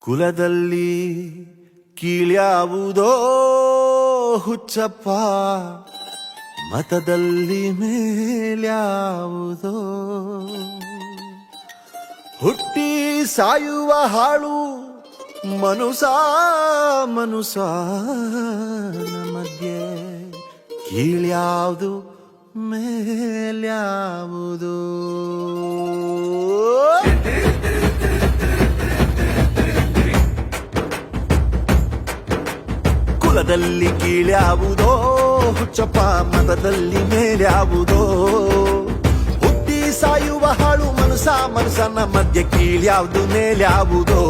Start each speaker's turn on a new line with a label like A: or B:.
A: ಕುಲದಲ್ಲಿ ಕೀಳ್ಯಾವುದೋ ಹುಚ್ಚಪ್ಪ, ಮತದಲ್ಲಿ ಮೇಲ್ಯಾವುದೋ. ಹುಟ್ಟಿ ಸಾಯುವ ಹಾಳು ಮನುಸ ಮಧ್ಯೆ ಕೀಳ್ಯಾವುದು ಮೇಲ್ಯಾವುದು. ಕುಲದಲ್ಲಿ ಕೀಳ್ಯಾವುದೋ ಹುಚ್ಚಪ್ಪ, ಮತದಲ್ಲಿ ಮೇಲ್ಯಾವುದೋ. ಹುಟ್ಟಿ ಸಾಯುವ ಹಾಳು ಮನುಸನ ಮಧ್ಯೆ ಕೀಳ್ಯಾವುದು ಮೇಲ್ಯಾವುದೋ.